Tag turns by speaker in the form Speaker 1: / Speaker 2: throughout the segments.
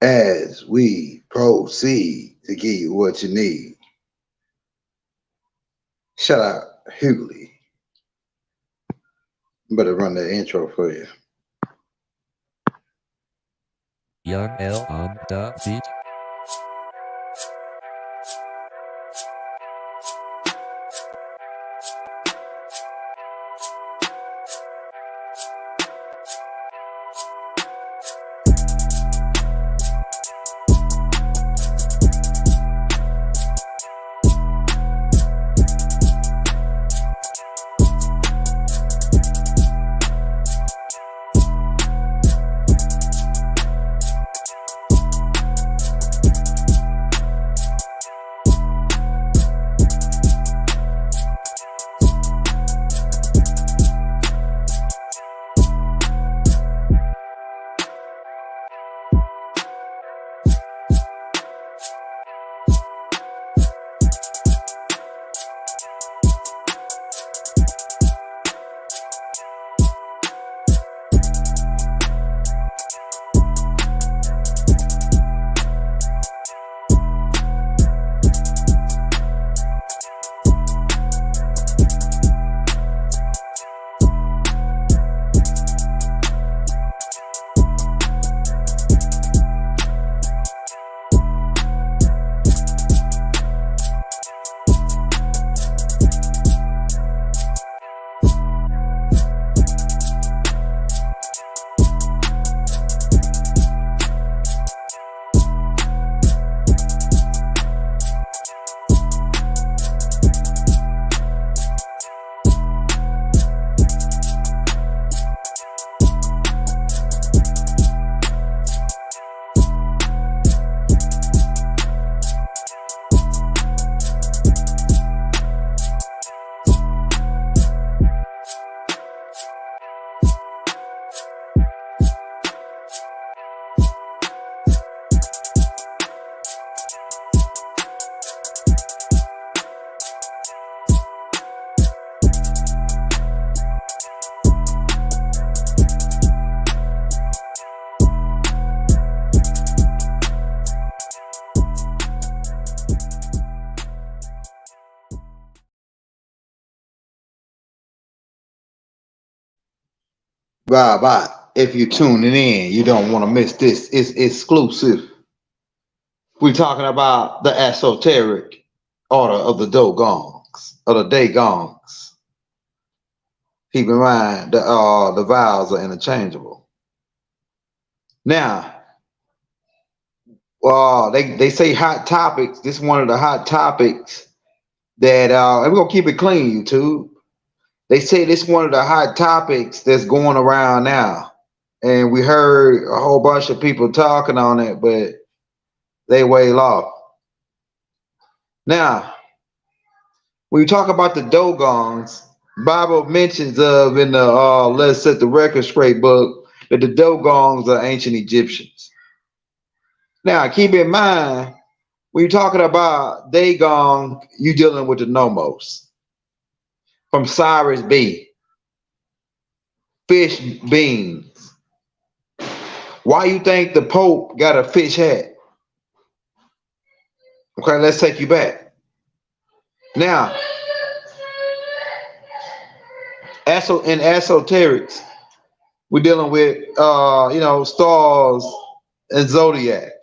Speaker 1: as we proceed to give you what you need. Shout out Hughley. Better run the intro for you.
Speaker 2: Young L on the beat.
Speaker 1: Right. If you're tuning in, you don't want to miss this. It's exclusive. We're talking about the Esoteric Order of the Dogongs, or the Dagongs. Keep in mind that the vowels are interchangeable. Now, they say hot topics. This is one of the hot topics that, and we're going to keep it clean, YouTube. They say this is one of the hot topics that's going around now. And we heard a whole bunch of people talking on it, but they way off. Now, when you talk about the Dogongs, Bible mentions of in the Let's Set the Record Straight book that the Dogongs are ancient Egyptians. Now, keep in mind, when you're talking about Dagon, you're dealing with the Nomos. From Cyrus B. Fish beans. Why you think the Pope got a fish hat? Okay, let's take you back. Now, in esoterics, we're dealing with stars and zodiac.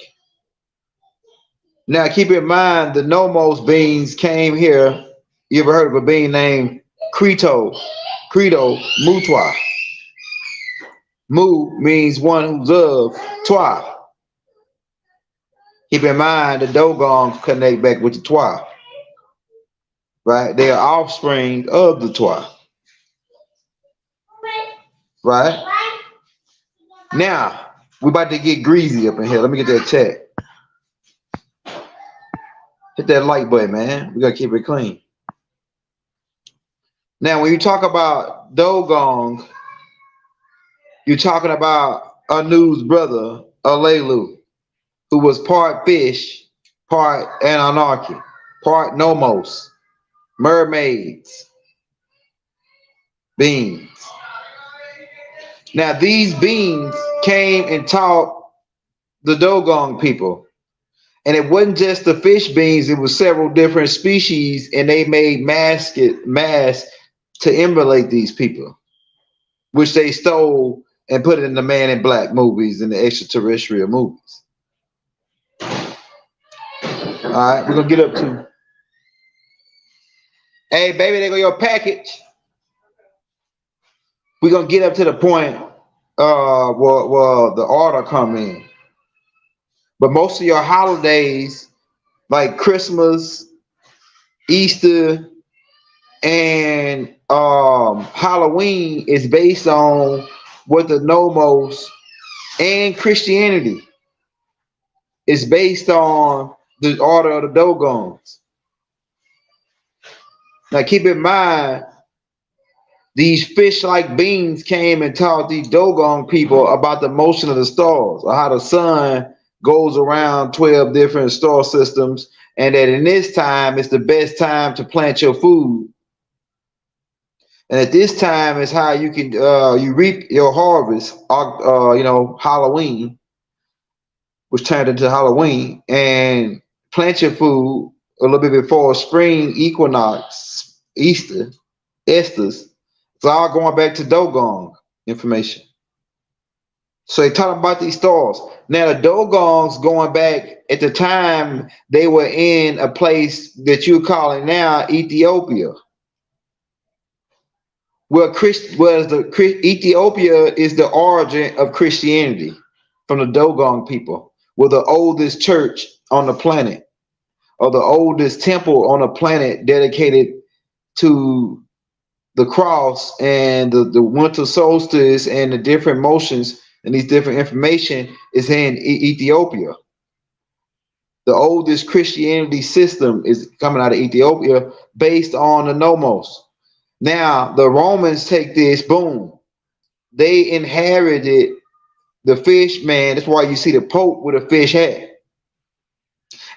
Speaker 1: Now, keep in mind the Nomos beings came here. You ever heard of a being named Credo Mutwa? Mu means one who's of Twa. Keep in mind the Dogons connect back with the Twa. Right? They are offspring of the Twa. Right? Now, we're about to get greasy up in here. Let me get that check. Hit that like button, man. We gotta keep it clean. Now, when you talk about Dogon, you're talking about Anu's brother, Alelu, who was part fish, part Anunnaki, part Nomos, mermaids, beings. Now, these beings came and taught the Dogon people. And it wasn't just the fish beings, it was several different species, and they made masks to emulate these people, which they stole and put it in the Man in Black movies and the extraterrestrial movies. All right, we're gonna get up to. Hey, baby, there go your package. We're gonna get up to the point where the order come in. But most of your holidays, like Christmas, Easter, and Halloween, is based on what the Nomos and Christianity is based on the order of the Dogons. Now keep in mind, these fish-like beings came and taught these Dogon people about the motion of the stars, or how the sun goes around 12 different star systems, and that in this time it's the best time to plant your food. And at this time is how you can you reap your harvest, Halloween, which turned into Halloween, and plant your food a little bit before spring equinox, Easter, Estes. It's all going back to Dogon information. So they talking about these stars. Now the Dogons going back at the time, they were in a place that you're calling now Ethiopia. Ethiopia is the origin of Christianity from the Dogon people. We're the oldest church on the planet, or the oldest temple on the planet dedicated to the cross and the winter solstice and the different motions and these different information is in Ethiopia. The oldest Christianity system is coming out of Ethiopia based on the Nomos. Now the Romans take this, boom, they inherited the fish man. That's why you see the Pope with a fish hat.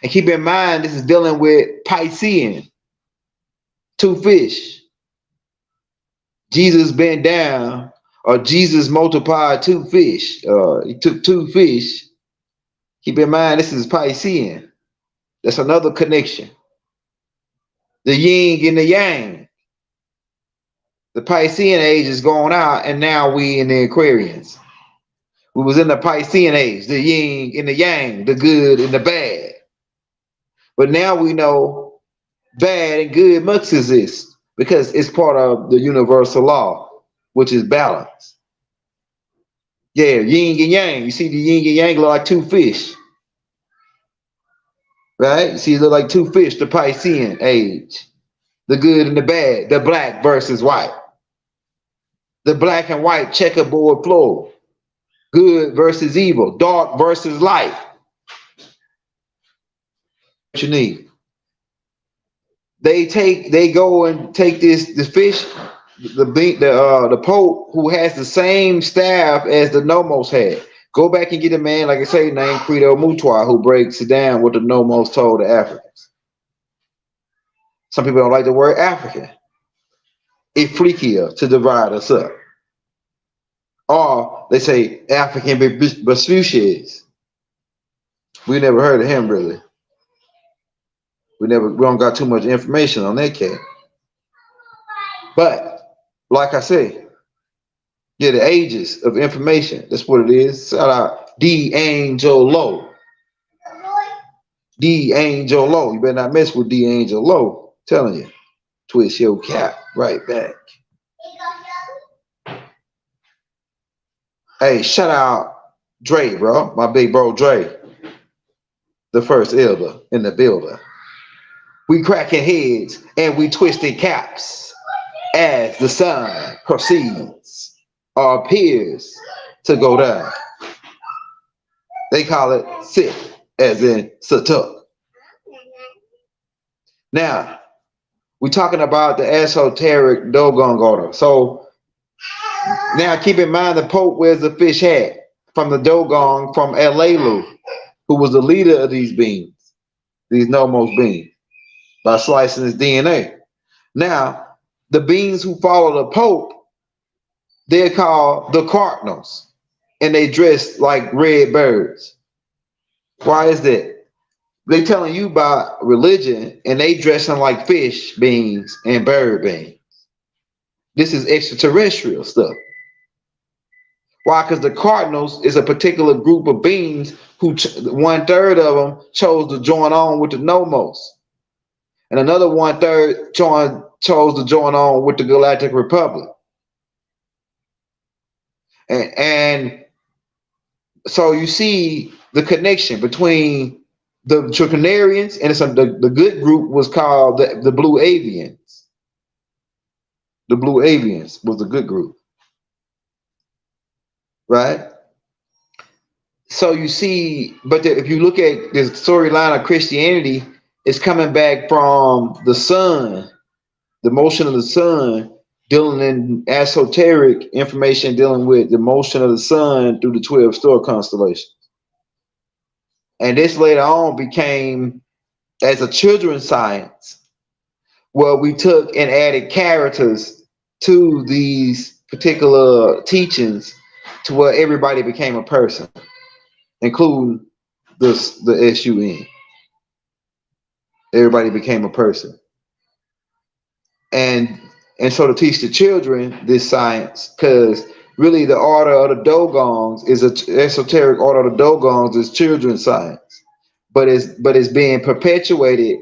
Speaker 1: And keep in mind, this is dealing with Piscean, two fish. Jesus bent down, or Jesus multiplied two fish. He took two fish. Keep in mind, this is Piscean. That's another connection. The yin and the yang. The Piscean age is going out, and now we in the Aquarians. We was in the Piscean age, the yin and the yang, the good and the bad. But now we know bad and good must exist, because it's part of the universal law, which is balance. Yeah, yin and yang. You see the yin and yang look like two fish. Right? You see it look like two fish, the Piscean age. The good and the bad, the black versus white. The black and white checkerboard floor. Good versus evil, dark versus light. What you need. They go and take the fish, the Pope, who has the same staff as the Nomos had. Go back and get a man, like I say, named Credo Mutwa, who breaks it down what the Nomos told the Africans. Some people don't like the word African. It's freakier to divide us up. Or they say African Vespucius. We never heard of him really. We don't got too much information on that cat. But like I say, yeah, the ages of information. That's what it is. Shout out D'Angelo. D'Angelo. You better not mess with D'Angelo. Telling you. Twist your cap right back. Hey, shout out Dre, bro. My big bro Dre. The first elder in the building. We cracking heads and we twisting caps as the sun proceeds or appears to go down. They call it sit, as in satuk. Now, we're talking about the esoteric Dogon order. So now keep in mind the Pope wears a fish hat from the Dogon from Elelu, who was the leader of these beings, these Nomos beings, by slicing his DNA. Now, the beings who follow the Pope, they're called the Cardinals, and they dress like red birds. Why is that? They telling you about religion and they dressing like fish beings and bird beings. This is extraterrestrial stuff. Why? Because the Cardinals is a particular group of beings who 1/3 of them chose to join on with the Nomos, and another 1/3 chose to join on with the Galactic Republic. And so you see the connection between the Draconarians and the good group was called the Blue Avians. The Blue Avians was the good group, right? So you see, but if you look at the storyline of Christianity, it's coming back from the sun, the motion of the sun, dealing in esoteric information, dealing with the motion of the sun through the 12 star constellations. And this later on became as a children's science, where we took and added characters to these particular teachings to where everybody became a person, including the SUN. Everybody became a person. And so to teach the children this science, because really the order of the Dogons is a esoteric order of the Dogons is children's science, but it's being perpetuated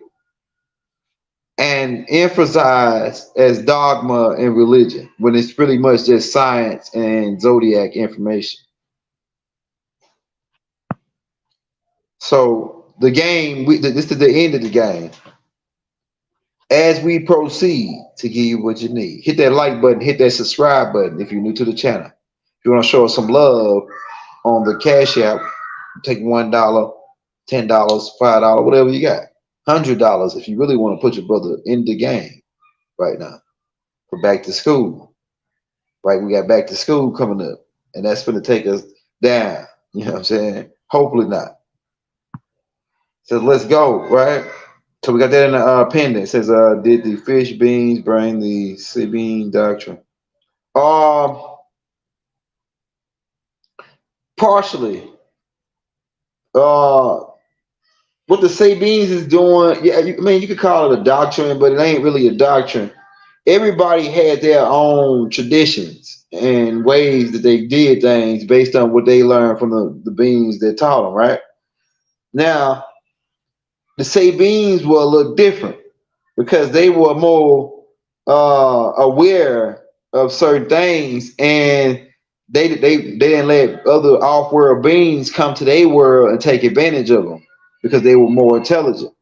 Speaker 1: and emphasized as dogma in religion when it's pretty much just science and zodiac information. So the game, this is the end of the game. As we proceed to give you what you need, hit that like button, hit that subscribe button if you're new to the channel. If you want to show us some love on the Cash App, take $1, $10, $5, whatever you got. $100 if you really want to put your brother in the game right now for back to school. Right, we got back to school coming up, and that's going to take us down. You know what I'm saying? Hopefully not. So let's go, right? So we got that in the appendix. It says, did the fish beings bring the Sabine doctrine? Partially. What the Sabines is doing, yeah, I mean, you could call it a doctrine, but it ain't really a doctrine. Everybody had their own traditions and ways that they did things based on what they learned from the beings that taught them, right? Now, the Sabines were a little different because they were more aware of certain things, and they didn't let other off-world beings come to their world and take advantage of them because they were more intelligent.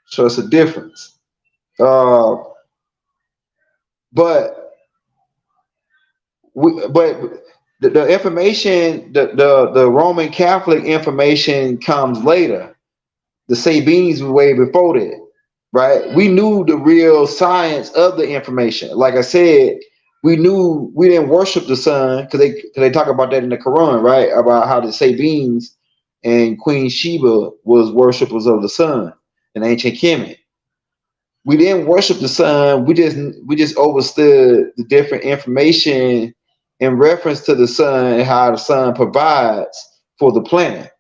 Speaker 1: So it's a difference. But the information, the Roman Catholic information comes later. The Sabines were way before that, right? We knew the real science of the information. Like I said, we didn't worship the sun because they talk about that in the Quran, right? About how the Sabines and Queen Sheba was worshippers of the sun in ancient Kemet. We didn't worship the sun. We just understood the different information in reference to the sun and how the sun provides for the planet.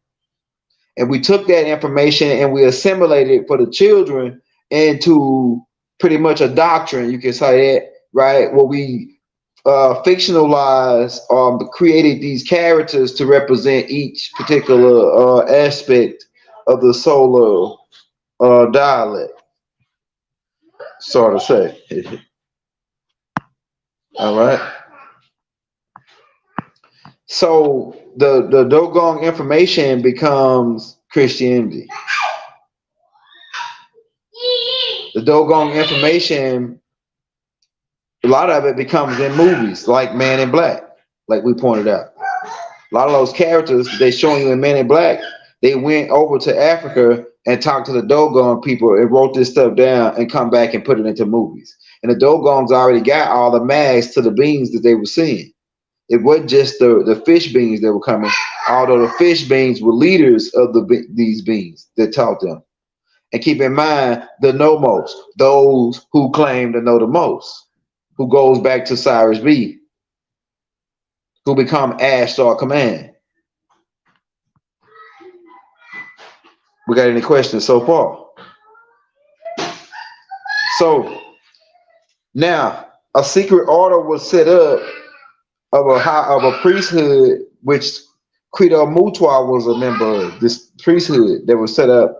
Speaker 1: And we took that information and we assimilated it for the children into pretty much a doctrine, you can say that, right? Where we fictionalized created these characters to represent each particular aspect of the solar dialect, sort of say. All right. So the Dogong information becomes Christianity. The Dogong information, a lot of it becomes in movies like Man in Black, like we pointed out. A lot of those characters they showing you in Man in Black, they went over to Africa and talked to the Dogon people and wrote this stuff down and come back and put it into movies. And the Dogons already got all the masks to the beings that they were seeing. It wasn't just the fish beings that were coming, although the fish beings were leaders of these beings that taught them. And keep in mind the Nomos, those who claim to know the most, who goes back to Cyrus B, who become Ashtar Command. We got any questions so far? So now a secret order was set up of a priesthood which Credo Mutwa was a member of. This priesthood that was set up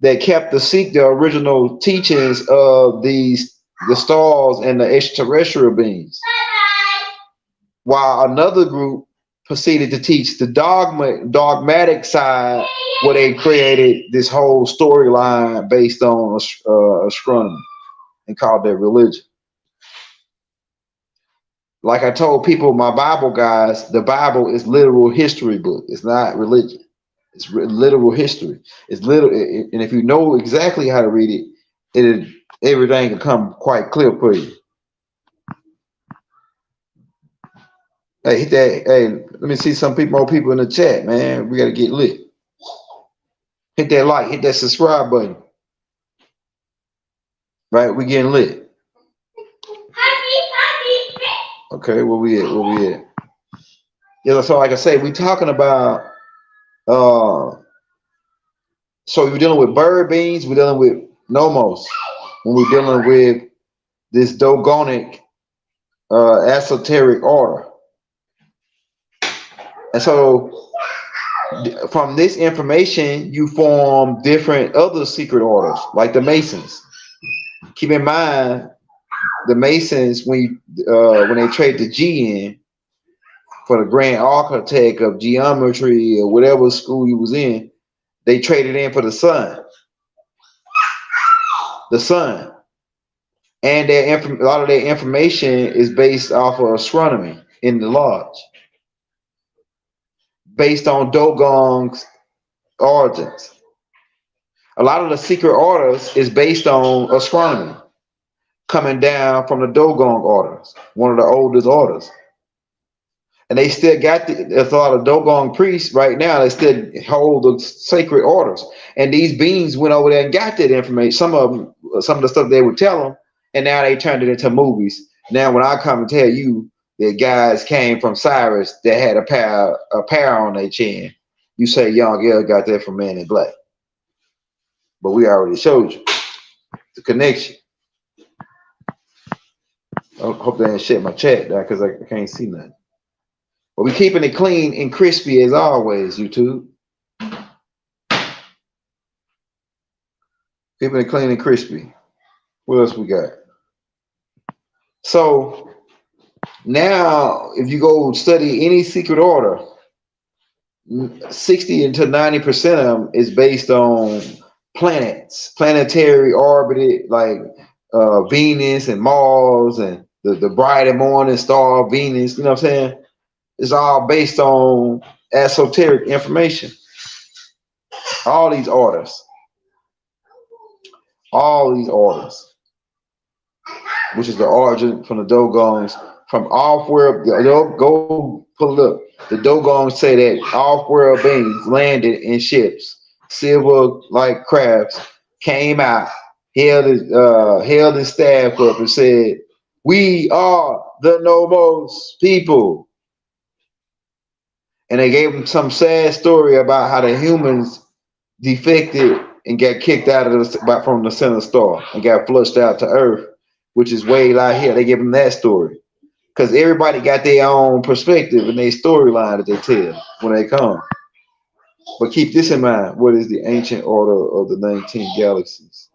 Speaker 1: that kept the original teachings of the stars and the extraterrestrial beings, while another group proceeded to teach the dogmatic side, where they created this whole storyline based on astronomy and called their religion. Like I told people, my Bible guys, the Bible is literal history book. It's not religion. It's literal history. It's literal, and if you know exactly how to read it, everything can come quite clear for you. Hey, hit that. Hey, let me see some more people in the chat, man. We got to get lit. Hit that like, hit that subscribe button. Right, we getting lit. Okay, where we at? Where we at? Yeah, so like I say, we talking about. So we're dealing with bird beings. We're dealing with nomos. When we're dealing with this dogonic esoteric order. And so from this information, you form different other secret orders, like the Masons. Keep in mind, the Masons, when they trade the G in for the grand architect of geometry or whatever school you was in, they traded in for the sun. The sun. And a lot of their information is based off of astronomy in the lodge, based on Dogon's origins. A lot of the secret orders is based on astronomy, coming down from the Dogon orders, one of the oldest orders. And they still got there's a lot of Dogon priests right now that still hold the sacred orders. And these beings went over there and got that information. Some of the stuff they would tell them, and now they turned it into movies. Now, when I come and tell you that guys came from Cyrus that had a pair on their chin, you say Young L got that from Man in Black. But we already showed you the connection. I hope they didn't shut my chat down because I can't see nothing. But we keeping it clean and crispy as always, YouTube. Keeping it clean and crispy. What else we got? So now, if you go study any secret order, 60 to 90% of them is based on planets, planetary orbited, like Venus and Mars and the bright and morning star Venus. You know what I'm saying? It's all based on esoteric information. All these orders, which is the origin from the Dogons, from off-world. Go pull it up. The Dogons say that off-world beings landed in ships, silver-like crafts, came out, held his staff up, and said, "We are the Nomos people." And they gave him some sad story about how the humans defected and got kicked out of from the center star and got flushed out to Earth, which is way out here. They give him that story because everybody got their own perspective and their storyline that they tell when they come. But keep this in mind: what is the ancient order of the 19 galaxies?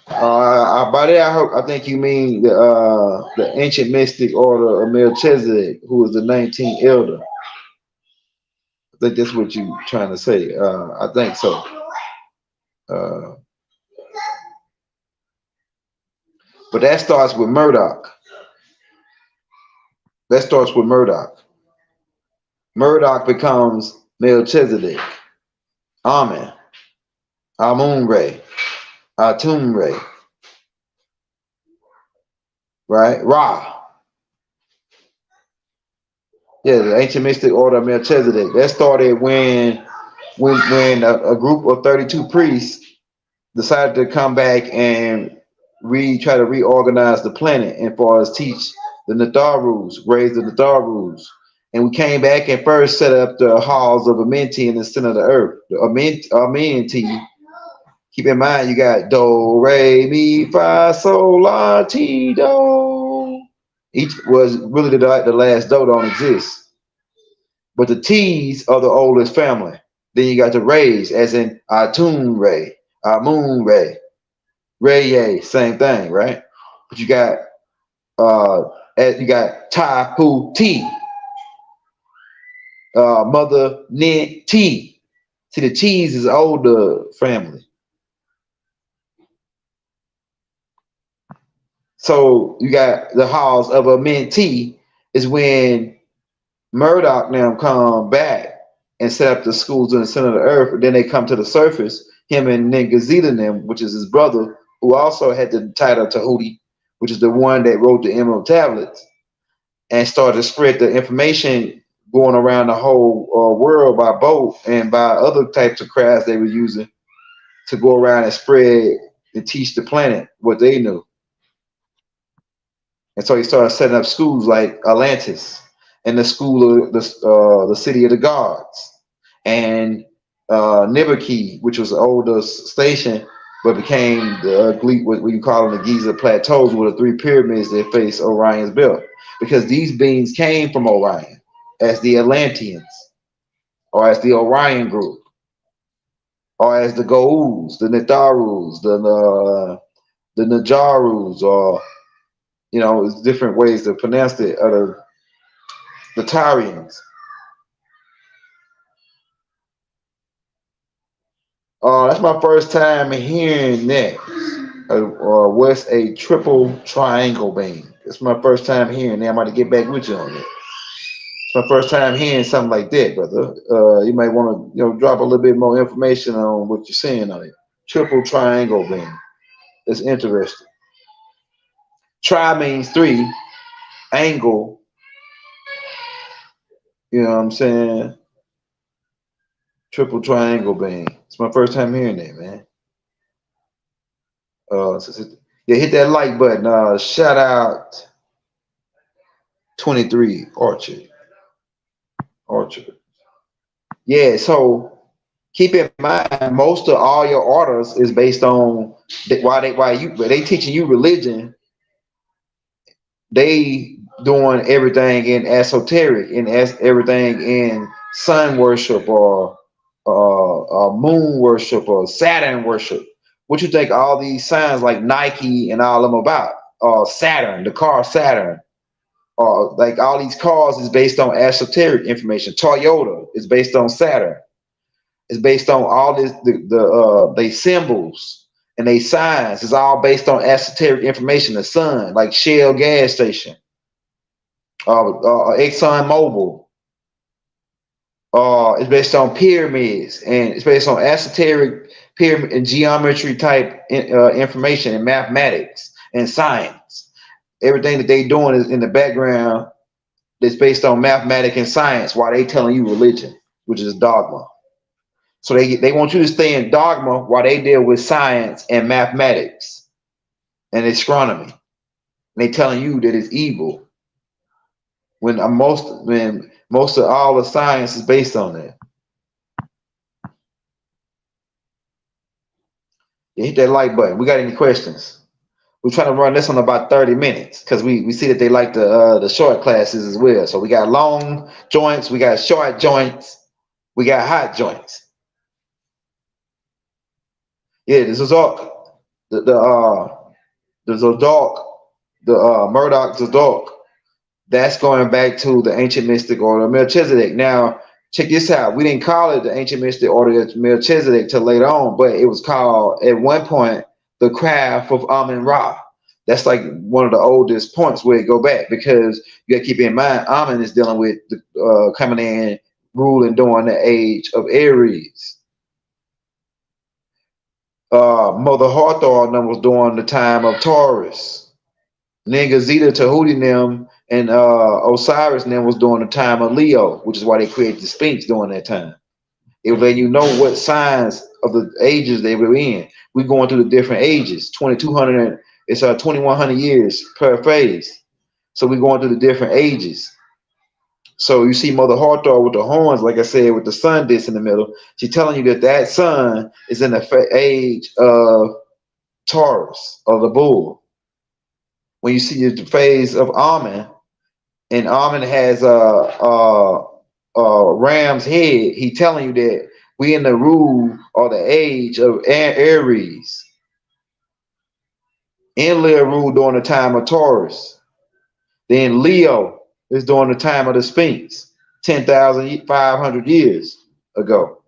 Speaker 1: By that, I think you mean the ancient mystic order of Melchizedek, who was the 19th elder. I think that's what you're trying to say. I think so. But that starts with Murdoch. Murdoch becomes Melchizedek, Amen, Amun-Re, Atum-Re, right? Ra. Yeah, the ancient mystic order of Melchizedek. That started when a group of 32 priests decided to come back and try to reorganize the planet and far as teach the Natharu rules, raise the Natharu rules. And we came back and first set up the halls of Amenti in the center of the earth. The Amenti. Keep in mind, you got do, re, mi, fa, sol, la, ti, do. Each was really the last do don't exist. But the T's are the oldest family. Then you got the Rays, as in Atun Ray, Amun Ray, Ray, same thing, right? But you got Ta Pu T, Mother Ni T. See, the T's is older family. So you got the halls of a mentee is when Murdoch now come back and set up the schools in the center of the earth. Then they come to the surface, him and Ningazita them, which is his brother, who also had the title Tahuti, which is the one that wrote the Emerald Tablets, and started to spread the information going around the whole world by boat and by other types of crafts they were using to go around and spread and teach the planet what they knew. And so he started setting up schools like Atlantis and the school of the city of the gods, and Nibaki, which was the oldest station, but became the what you call them the Giza plateaus, with the three pyramids that face Orion's belt, because these beings came from Orion as the Atlanteans, or as the Orion group, or as the Go'ulds, the Netharus, the Najarus, or it's different ways to pronounce it. The Tyrians. That's my first time hearing that. What's a triple triangle beam? It's my first time hearing that. I'm about to get back with you on that. It's my first time hearing something like that, brother. You might want to, drop a little bit more information on what you're saying on it. Triple triangle beam. It's interesting. Tri means three. Angle. You know what I'm saying? Triple triangle beam. It's my first time hearing that, man. Yeah, hit that like button. Shout out 23 Orchard. Yeah, so keep in mind, most of all your orders is based on why they teaching you religion. They doing everything in esoteric and everything in sun worship or moon worship or Saturn worship. What you think all these signs like Nike and all them about? Saturn, the car Saturn. Like all these cars is based on esoteric information. Toyota is based on Saturn. It's based on all this they symbols and they signs. It's all based on esoteric information. The sun, like Shell gas station, Exxon Mobil. It's based on pyramids, and it's based on esoteric pyramid and geometry type information and mathematics and science. Everything that they doing is in the background that's based on mathematics and science, while they telling you religion, which is dogma. So they want you to stay in dogma while they deal with science and mathematics and astronomy. And they telling you that it's evil when most of all the science is based on that. Yeah, hit that like button. We got any questions? We're trying to run this on about 30 minutes because we see that they like the short classes as well. So we got long joints, we got short joints, we got hot joints. Yeah, this is all the Zadok, the Murdoch Zadok. That's going back to the ancient mystic order of Melchizedek. Now, check this out. We didn't call it the ancient mystic order of Melchizedek till later on, but it was called at one point the craft of Amun Ra. That's like one of the oldest points where it go back, because you got to keep in mind Amun is dealing with the coming in, ruling during the age of Aries. Mother Hathor was during the time of Taurus. Ningazita, Tahuti them, and Osiris them was during the time of Leo, which is why they created the Sphinx during that time. It will let you know what signs of the ages they were in. We're going through the different ages. 2200, it's 2100 years per phase. So we're going through the different ages. So you see Mother Hathor with the horns, like I said, with the sun disk in the middle. She's telling you that that sun is in the age of Taurus, or the bull. When you see the phase of Amen, and Amen has a ram's head, he telling you that we in the rule or the age of Aries. Enlil ruled during the time of Taurus. Then Leo is during the time of the Sphinx, 10,500 years ago.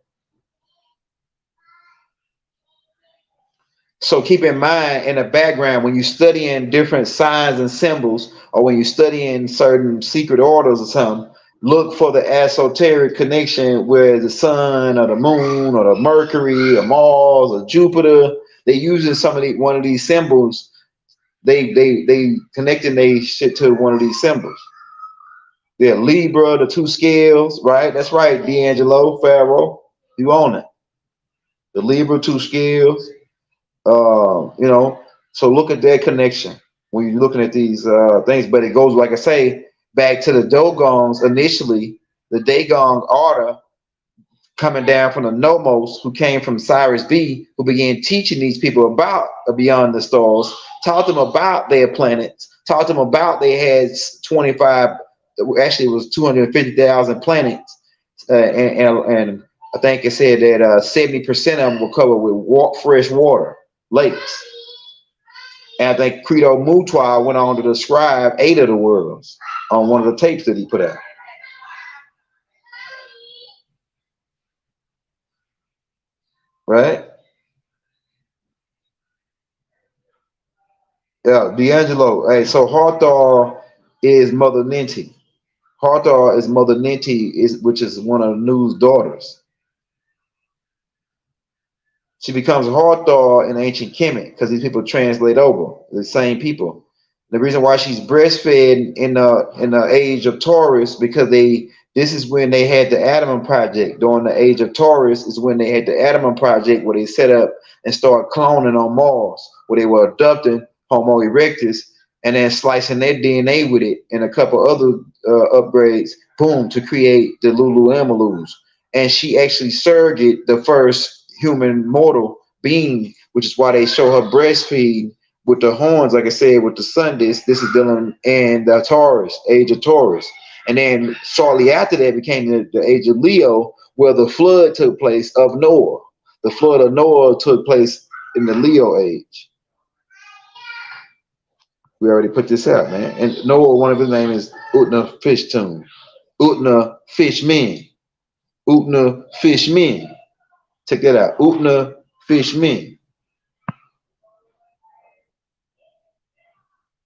Speaker 1: So keep in mind in the background when you're studying different signs and symbols, or when you're studying certain secret orders or something, look for the esoteric connection where the sun or the moon or the Mercury or Mars or Jupiter, they using some of one of these symbols. They connecting they shit to one of these symbols. They're Libra, the two scales, right? That's right, D'Angelo, Pharaoh. You own it. The Libra, two scales. You know, so look at their connection when you're looking at these things. But it goes, like I say, back to the Dogons initially, the Dagon order coming down from the Nomos, who came from Cyrus B, who began teaching these people about beyond the stars, taught them about their planets, taught them about they had 25, actually it was 250,000 planets, and I think it said that 70% of them were covered with fresh water lakes. And I think Credo Mutwa went on to describe 8 of the worlds on one of the tapes that he put out. Right? Yeah, D'Angelo. Hey, so Hathor is Mother Ninti. Hathor is Mother Ninti, which is one of Nu's daughters. She becomes Hathor in ancient Kemet because these people translate over, the same people. The reason why she's breastfed in the age of Taurus, because this is when they had the Adam Project. During the age of Taurus is when they had the Adam Project, where they set up and started cloning on Mars, where they were abducting Homo erectus and then slicing their DNA with it and a couple other upgrades, boom, to create the Lulu Amalus. And she actually surrogate the first human mortal being, which is why they show her breastfeeding with the horns, like I said, with the sun disk. This is dealing in the Taurus, age of Taurus. And then shortly after that became the age of Leo, where the flood took place of Noah. The flood of Noah took place in the Leo age. We already put this out, man. And Noah, one of his name is Utna Fishtoon. Utna Fishmin. Utna Fishmin. Check that out. Utna Fishmin.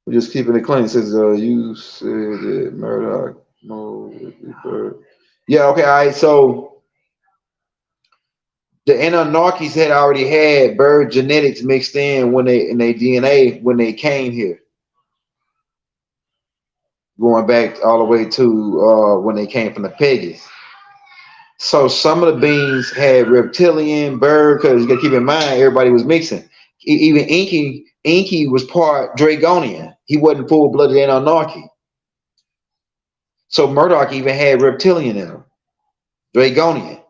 Speaker 1: We're just keeping it clean. It says, you said that Murdoch mode bird. Yeah, okay, all right. So the Anunnakis had already had bird genetics mixed in when they in their DNA when they came here. Going back all the way to when they came from the Pegasus. So some of the beings had reptilian, bird, because you gotta keep in mind everybody was mixing. Even Inky was part Dragonian. He wasn't full-blooded Anunnaki. So Murdoch even had reptilian in him, Dragonian,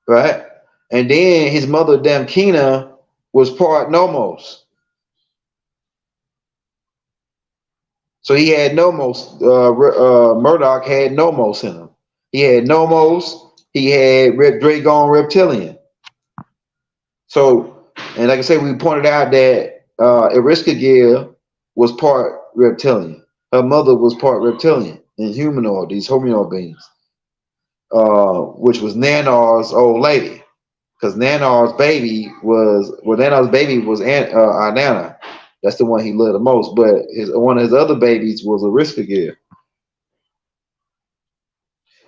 Speaker 1: right? And then his mother Damkina was part Nomos. So he had Nomos. Murdoch had Nomos in him. He had Nomos. He had Dragon reptilian. So, and like I said, we pointed out that Eriska was part reptilian. Her mother was part reptilian and humanoid, these hominoid beings, which was Nanar's old lady. Because Nanar's baby was Inanna. That's the one he loved the most. But one of his other babies was Eriska.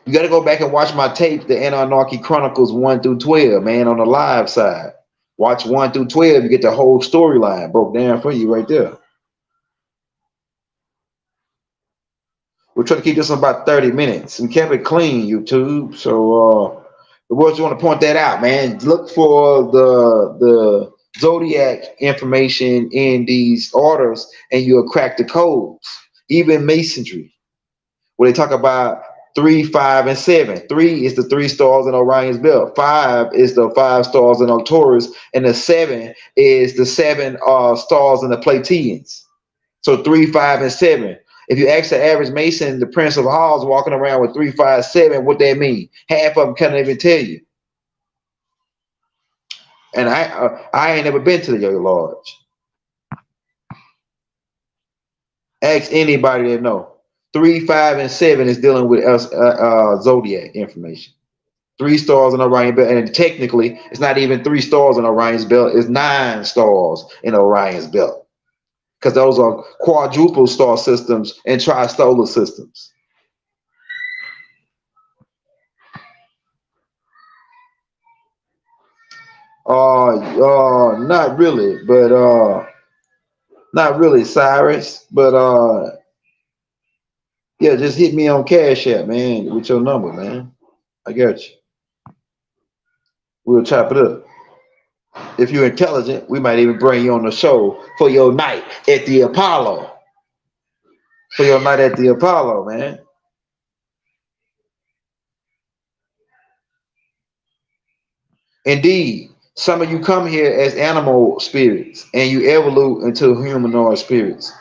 Speaker 1: You got to go back and watch my tape, the Anunnaki Chronicles 1 through 12, man, on the live side. Watch 1 through 12, you get the whole storyline broke down for you right there. We're trying to keep this about 30 minutes. We kept it clean, YouTube. So we just want to point that out, man. Look for the zodiac information in these orders, and you'll crack the codes. even masonry, where they talk about 3, 5, and 7. 3 is the 3 stars in Orion's belt. 5 is the 5 stars in Arcturus, and the 7 is the 7 stars in the Pleiadians. So 3, 5, and 7. If you ask the average Mason, the Prince of Halls walking around with 3, 5, 7, what that mean? Half of them can't even tell you. And I ain't never been to the Yoga Lodge. Ask anybody that know. 3, 5, and 7 is dealing with zodiac information. 3 stars in Orion's belt, and technically, it's not even 3 stars in Orion's belt. It's 9 stars in Orion's belt, because those are quadruple star systems and tri-solar systems. Not really, but not really, Cyrus, but yeah, just hit me on Cash App, man, with your number, man. I got you. We'll chop it up. If you're intelligent, we might even bring you on the show for your night at the Apollo. For your night at the Apollo, man. Indeed, some of you come here as animal spirits and you evolve into humanoid spirits,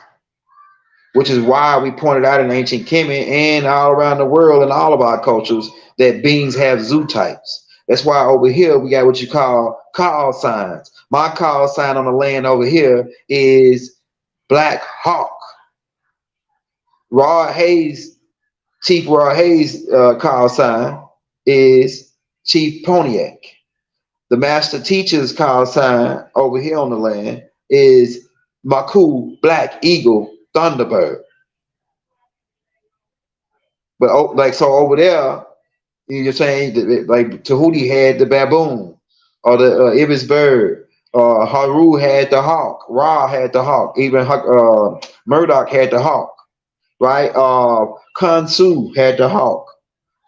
Speaker 1: which is why we pointed out in ancient Kemet and all around the world in all of our cultures that beings have zoo types. That's why over here we got what you call signs. My call sign on the land over here is Black Hawk. Chief Rod Hayes' call sign is Chief Pontiac. The master teacher's call sign over here on the land is Maku Black Eagle Thunderbird. But like, so over there, you're saying that, like, Tahuti had the baboon, or the ibis bird, Haru had the hawk, Ra had the hawk, even Murdoch had the hawk, right? Kansu had the hawk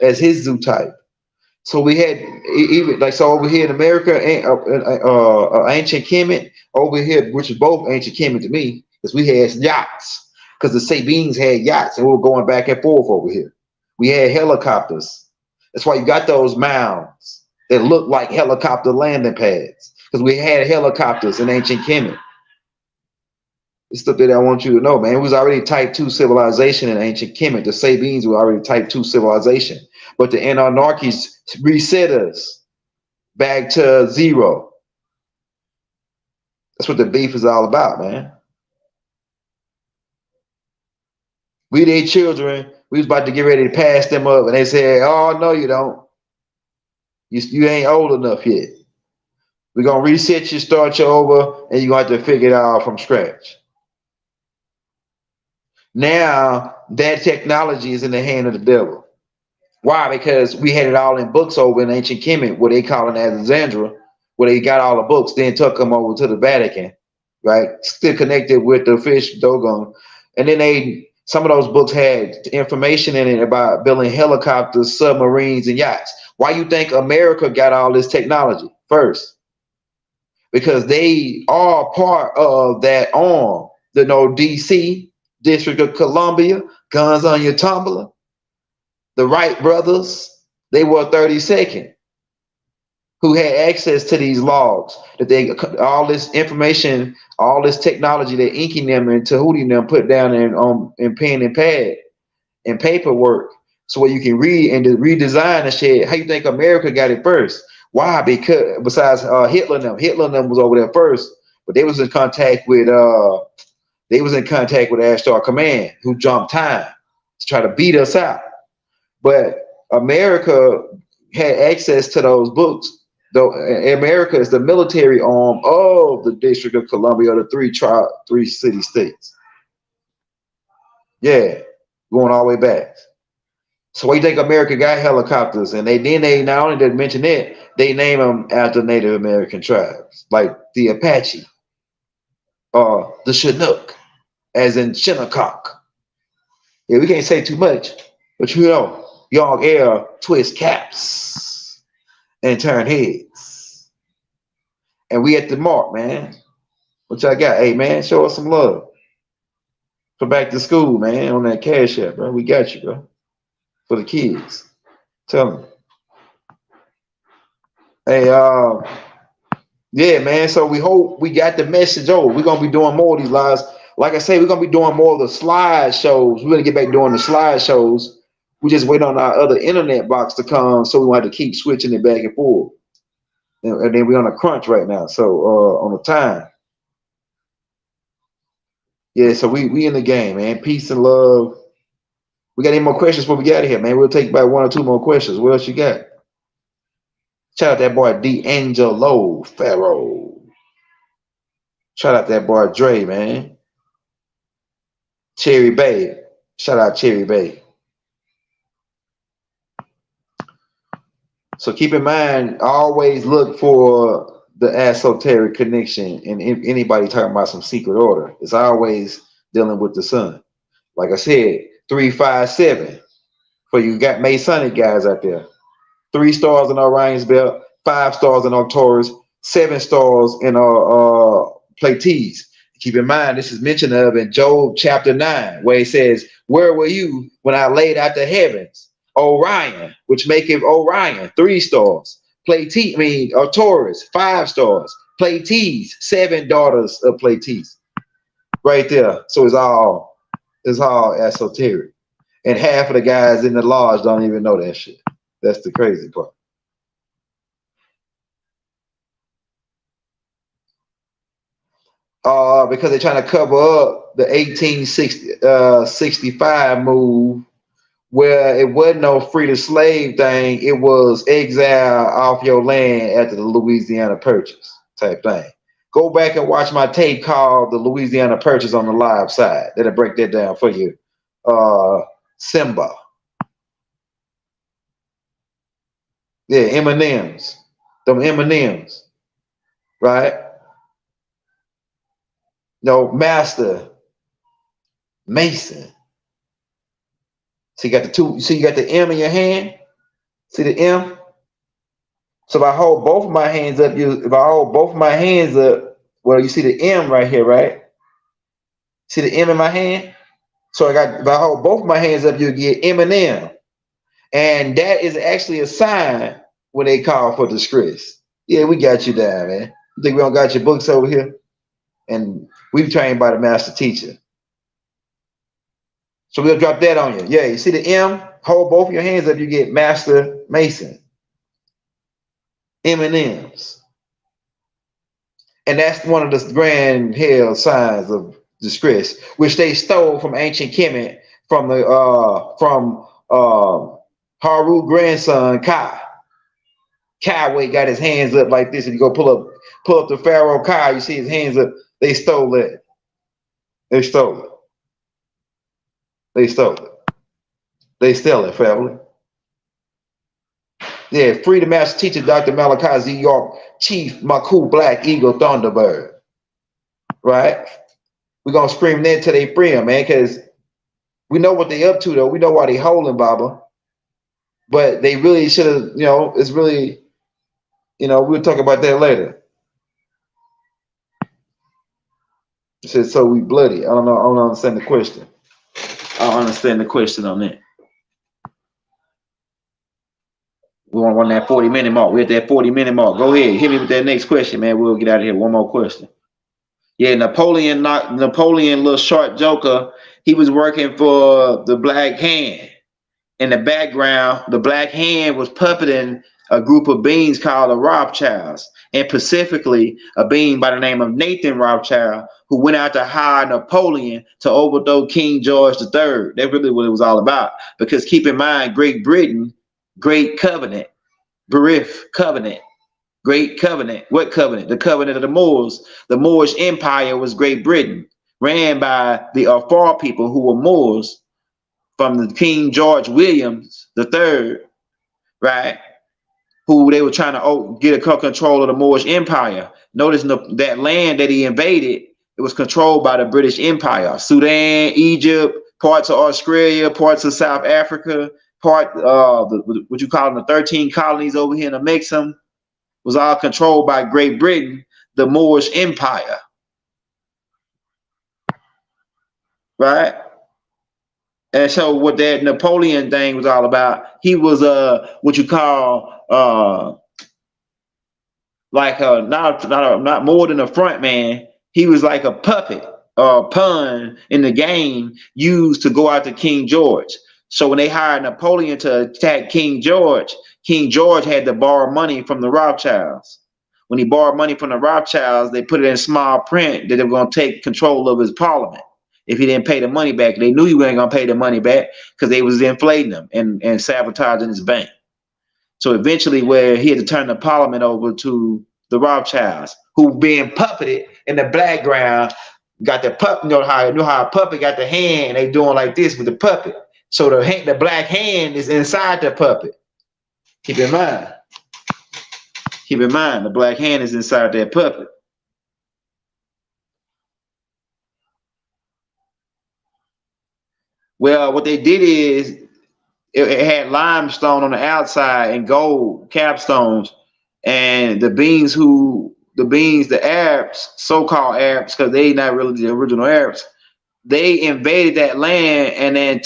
Speaker 1: as his zoo type. So we had even like, so over here in America, ancient Kemet over here, which is both ancient Kemet to me, because we had yachts, because the Sabines had yachts and we were going back and forth over here. We had helicopters. That's why you got those mounds that look like helicopter landing pads, because we had helicopters in ancient Kemet. It's stuff that I want you to know, man. It was already type 2 civilization in ancient Kemet. The Sabines were already type 2 civilization. But the Anunnakis reset us back to 0. That's what the beef is all about, man. We their children, we was about to get ready to pass them up, and they said, oh, no, you don't. You ain't old enough yet. We're going to reset you, start you over, and you're going to have to figure it out from scratch. Now, that technology is in the hand of the devil. Why? Because we had it all in books over in ancient Kemet, what they call it Alexandria, where they got all the books, then took them over to the Vatican, right? Still connected with the fish Dogon. And then some of those books had information in it about building helicopters, submarines, and yachts. Why you think America got all this technology first? Because they are part of that arm, the DC, District of Columbia, guns on your tumbler. The Wright brothers, they were 32nd, who had access to these logs, that they all this information, all this technology, they're inking them and Tahuti them put down in pen and pad and paperwork, so where you can read and redesign the shit. How you think America got it first? Why? Because besides Hitler them was over there first, but they was in contact with Ashtar Command, who jumped time to try to beat us out. But America had access to those books. Though America is the military arm of the District of Columbia, or the three city states. Yeah, going all the way back. So why you think America got helicopters? And they not only did mention it, they name them after Native American tribes, like the Apache, the Chinook, as in Shinnecock. Yeah, we can't say too much, but you know, y'all air twist caps and turn heads. And we at the mark, man. What y'all got? Hey, man, show us some love. for back to school, man, on that cash app, bro. We got you, bro. For the kids. Tell them. Hey, yeah, man. So we hope we got the message over. We're gonna be doing more of these lives. Like I say, we're gonna be doing more of the slide shows. We're gonna get back doing the slide shows. We just wait on our other internet box to come, so we want to keep switching it back and forth. And then we're on a crunch right now, so on the time. Yeah, so we in the game, man. Peace and love. We got any more questions before we get out of here, man? We'll take about 1 or 2 more questions. What else you got? Shout out that boy D'Angelo Pharaoh. Shout out that boy Dre, man. Cherry Bay. Shout out Cherry Bay. So keep in mind, always look for the esoteric connection. And if anybody talking about some secret order, it's always dealing with the sun. Like I said, 357 for you got Masonic guys out there. 3 stars in Orion's belt, 5 stars in Arcturus, 7 stars in Pleiades. Keep in mind, this is mentioned of in Job chapter 9, where it says, "Where were you when I laid out the heavens? Orion, which maketh Orion, 3 stars. Pleiades, Arcturus, 5 stars. Pleiades, 7 daughters of Pleiades." Right there. So it's all esoteric. And half of the guys in the lodge don't even know that shit. That's the crazy part. Because they're trying to cover up the 1865 move, where it wasn't no free to slave thing. It was exile off your land after the Louisiana Purchase type thing. Go back and watch my tape called The Louisiana Purchase on the live side. That'll break that down for you. Simba. Yeah, M&Ms. Them M&Ms. Right? No, Master Mason. So you got the 2, so you got the M in your hand. See the M? So if I hold both of my hands up, well, you see the M right here, right? See the M in my hand? So if I hold both of my hands up, you get M&M. And that is actually a sign when they call for distress. Yeah, we got you down, man. You think we don't got your books over here? And we've trained by the master teacher. So we'll drop that on you. Yeah, you see the M? Hold both of your hands up, you get Master Mason. M&Ms. And that's one of the grand hell signs of distress, which they stole from ancient Kemet from the Haru grandson Kai. Kai got his hands up like this, and you go pull up the Pharaoh Kai, you see his hands up. They stole it. They stole it. They stole it. They stole it, family. Yeah, free the master teacher, Dr. Malachi Z York, Chief Maku Black Eagle Thunderbird. Right? We're going to scream that till they free him, man, because we know what they up to, though. We know why they holding Baba. But they really should have, it's really, we'll talk about that later. It says, so we bloody. I don't understand the question. I don't understand the question on that. We want to run that 40-minute mark. We're at that 40-minute mark. Go ahead. Hit me with that next question, man. We'll get out of here. One more question. Yeah, Napoleon, little short joker, he was working for the Black Hand. In the background, the Black Hand was puppeting a group of beings called the Rothschilds, and specifically a being by the name of Nathan Rothschild, who went out to hire Napoleon to overthrow King George III. That's really what it was all about. Because keep in mind, Great Britain, Great Covenant, Berith Covenant, Great Covenant. What covenant? The covenant of the Moors. The Moorish Empire was Great Britain, ran by the Afar people who were Moors from the King George Williams III, right? Who they were trying to get control of the Moorish Empire. Notice that land that he invaded, it was controlled by the British Empire. Sudan, Egypt, parts of Australia, parts of South Africa, what you call them, the 13 colonies over here in the Mixum, was all controlled by Great Britain, the Moorish Empire. right? And so what that Napoleon thing was all about, he was what you call like not more than a front man. He was like a puppet or a pawn in the game used to go after King George. So when they hired Napoleon to attack King George had to borrow money from the Rothschilds. When he borrowed money from the Rothschilds, they put it in small print that they were going to take control of his parliament if he didn't pay the money back. They knew he wasn't going to pay the money back because they was inflating him and sabotaging his bank. So eventually, where he had to turn the parliament over to the Rothschilds, who being puppeted in the background, got the puppet. You know how a puppet got the hand. They doing like this with the puppet. So the black hand is inside the puppet. Keep in mind. Keep in mind, the black hand is inside that puppet. Well, what they did is it had limestone on the outside and gold capstones, and the Arabs, so-called Arabs, because they not really the original Arabs, they invaded that land and then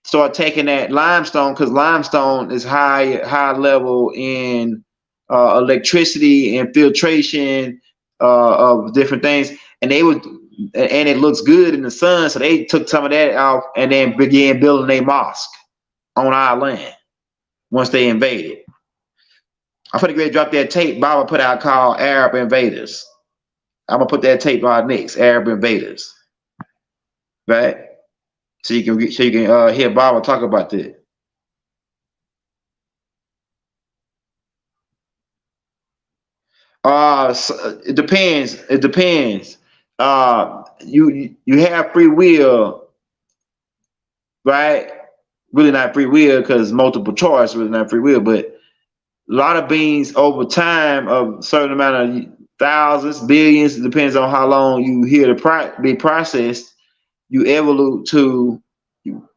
Speaker 1: started taking that limestone, because limestone is high level in electricity and filtration of different things, and it looks good in the sun, so they took some of that off and then began building a mosque on our land once they invaded. I'm gonna go drop that tape Baba put out called Arab Invaders. I'm gonna put that tape on next, Arab Invaders, right? So you can hear Baba talk about that. So it depends. It depends. You have free will, right? Really not free will because multiple choice, really not free will, but a lot of beings over time of a certain amount of thousands, billions, it depends on how long you hear be processed, you evolve to,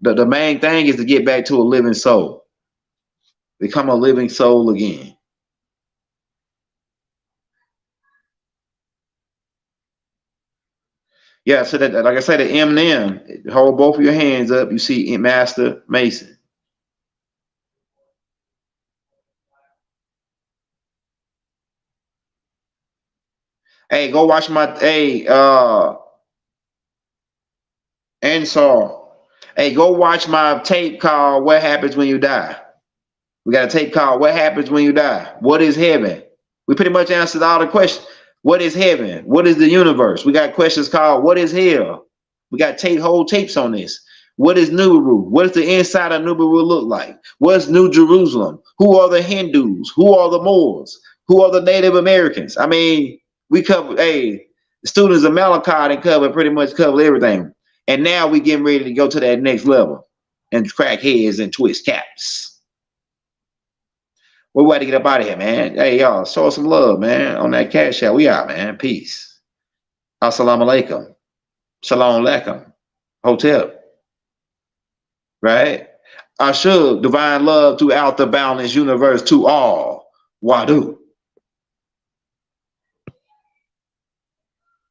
Speaker 1: the main thing is to get back to a living soul. Become a living soul again. Yeah, so that, like I said, the Eminem, hold both of your hands up, you see Master Mason. Hey, go watch Ansar. Hey, go watch my tape called What Happens When You Die. We got a tape called What Happens When You Die? What is heaven? We pretty much answered all the questions. What is heaven? What is the universe? We got questions called What is hell? We got whole tapes on this. What is Nibiru? What does the inside of Nibiru look like? What's New Jerusalem? Who are the Hindus? Who are the Moors? Who are the Native Americans? I mean, we covered, the students of Malachi and pretty much covered everything. And now we getting ready to go to that next level and crack heads and twist caps. We're about to get up out of here, man. Hey, y'all, show us some love, man, on that cash out. We out, man. Peace. Assalamu alaikum. Shalom alaikum. Hotel. Right? Ashug, divine love throughout the boundless universe to all. Wadu.